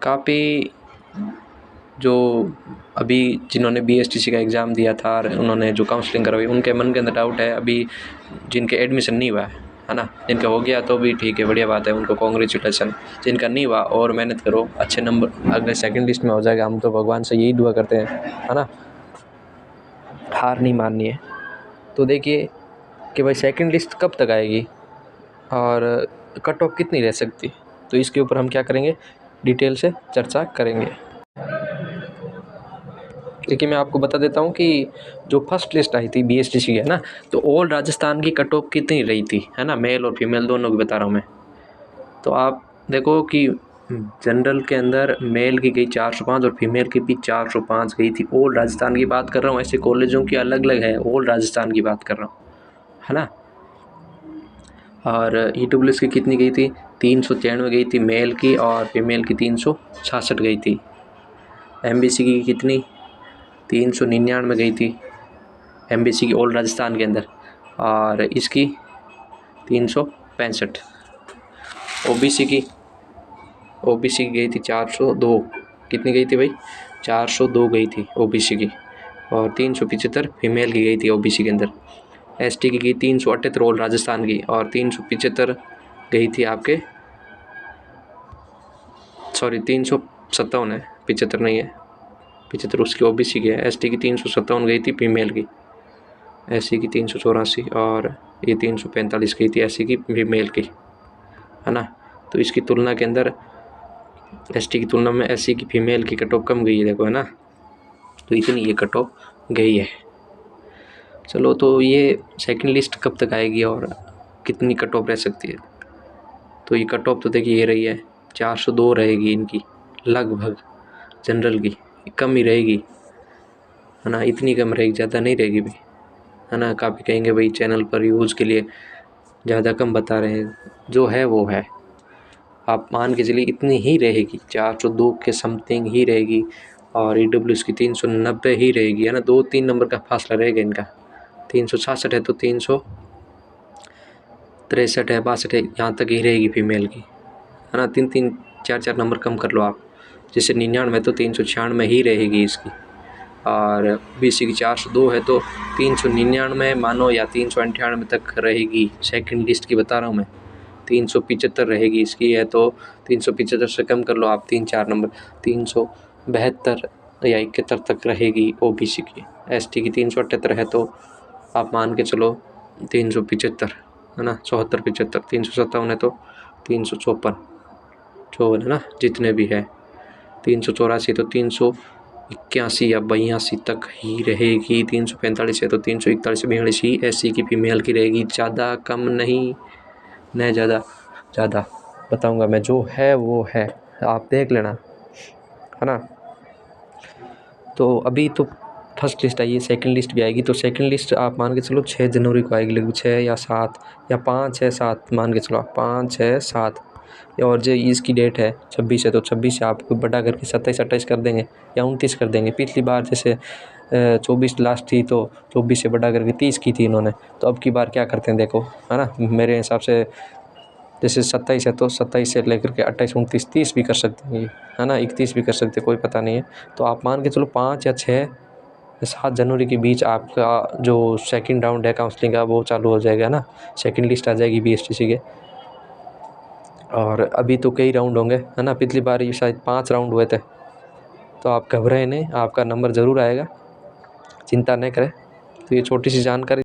काफ़ी जो अभी जिन्होंने बीएसटीसी का एग्ज़ाम दिया था और उन्होंने जो काउंसलिंग करवाई, उनके मन के अंदर डाउट है अभी जिनके एडमिशन नहीं हुआ है ना। जिनका हो गया तो भी ठीक है, बढ़िया बात है, उनको कॉन्ग्रेचुलेसन। जिनका नहीं हुआ और मेहनत करो, अच्छे नंबर अगर सेकंड लिस्ट में हो जाएगा, हम तो भगवान से यही दुआ करते हैं, है ना, हार नहीं माननी है। तो देखिए कि भाई सेकंड लिस्ट कब तक आएगी और कट ऑफ कितनी रह सकती है, तो इसके ऊपर हम क्या करेंगे, डिटेल से चर्चा करेंगे। देखिए मैं आपको बता देता हूँ कि जो फर्स्ट लिस्ट आई थी बीएसटीसी की, है ना, तो ऑल राजस्थान की कट ऑफ कितनी रही थी, है ना, मेल और फीमेल दोनों की बता रहा हूँ मैं। तो आप देखो कि जनरल के अंदर मेल की गई 405 और फीमेल की भी 405 गई थी। ऑल राजस्थान की बात कर रहा हूँ, ऐसे कॉलेजों की अलग अलग है, ऑल राजस्थान की बात कर रहा हूँ, है ना। और ईडब्ल्यूएस की कितनी गई थी, 393 गई थी मेल की और फीमेल की 366 गई थथी। एमबीसी की कितनी, 399 गई थी एमबीसी की ऑल राजस्थान के अंदर, और इसकी 365। ओबीसी की गई थी 402, कितनी गई थी भाई, 402 गई थी ओबीसी की, और 375 फीमेल की गई थी ओबीसी के अंदर। एसटी की गई 378 ऑल राजस्थान की, और 375 गई थी आपके, सॉरी 357 है, 75 नहीं है, 75 उसकी ओबीसी की है। एसटी की 357 गई थी फीमेल की, एससी की 384 और ये 345 गई थी एससी की फीमेल की, है ना। तो इसकी तुलना के अंदर एसटी की तुलना में एससी की फीमेल की कट ऑफ कम गई है, देखो, है ना। तो इतनी ये कट ऑफ गई है। चलो, तो ये सेकंड लिस्ट कब तक आएगी और कितनी कट ऑफ रह सकती है, तो ये कट ऑफ तो देखिए ये रही है 402 रहेगी इनकी लगभग, जनरल की कम ही रहेगी, है ना, इतनी कम रहेगी, ज़्यादा नहीं रहेगी भी, है ना। काफ़ी कहेंगे भाई चैनल पर यूज़ के लिए ज़्यादा कम बता रहे हैं, जो है वो है, आप मान के चलिए इतनी ही रहेगी, 402 के समथिंग ही रहेगी। और ईडब्ल्यूएस की 390 ही रहेगी, है ना, 2-3 नंबर का फासला रहेगा इनका। 366 है तो 363 है, 62 है, यहाँ तक ही रहेगी फीमेल की, है ना। 3-3 4-4 नंबर कम कर लो आप, जैसे 99 तो 396 ही रहेगी इसकी, और बीसी की 402 है तो 399 मानो या 398 तक रहेगी। सेकंड लिस्ट की बता रहा हूँ मैं, 375 रहेगी इसकी है, तो 375 से कम कर लो आप 3-4 नंबर, 372 या 71 तक रहेगी ओबीसी की। एसटी की 378 है तो आप मान के चलो 375, है ना, 74-75, 357 है तो 354 है ना, जितने भी है, 384 तो 381 या 82 तक ही रहेगी, 345 है तो 341-42 ही एससी की फीमेल की रहेगी, ज़्यादा कम नहीं, न ज़्यादा बताऊंगा मैं, जो है वो है, आप देख लेना, है ना। तो अभी तो फर्स्ट लिस्ट आई है, सेकंड लिस्ट भी आएगी, तो सेकंड लिस्ट आप मान के चलो 6 जनवरी को आएगी, लगभग 6 या 7 या 5 है 7 मान के चलो आप, 5 है 7, और जो इसकी डेट है 26 है तो 26 से आपको बढ़ा करके 27-28 कर देंगे या 29 कर देंगे। पिछली बार जैसे 24 लास्ट थी तो 24 से बढ़ा करके 30 की थी इन्होंने, तो अब की बार क्या करते हैं देखो, है ना, मेरे हिसाब से जैसे 27 है तो 27 से लेकर के 28, 29, 30 भी कर सकते हैं, है ना, 31 भी कर सकते हैं, कोई पता नहीं है। तो आप मान के चलो 5 या 6 या 7 जनवरी के बीच आपका जो सेकंड राउंड है काउंसलिंग का वो चालू हो जाएगा, ना, सेकंड लिस्ट आ जाएगी बीएसटीसी के। और अभी तो कई राउंड होंगे, है ना, पिछली बार ये शायद 5 राउंड हुए थे, तो आप घबराएं नहीं, आपका नंबर ज़रूर आएगा, चिंता नहीं करें। तो ये छोटी सी जानकारी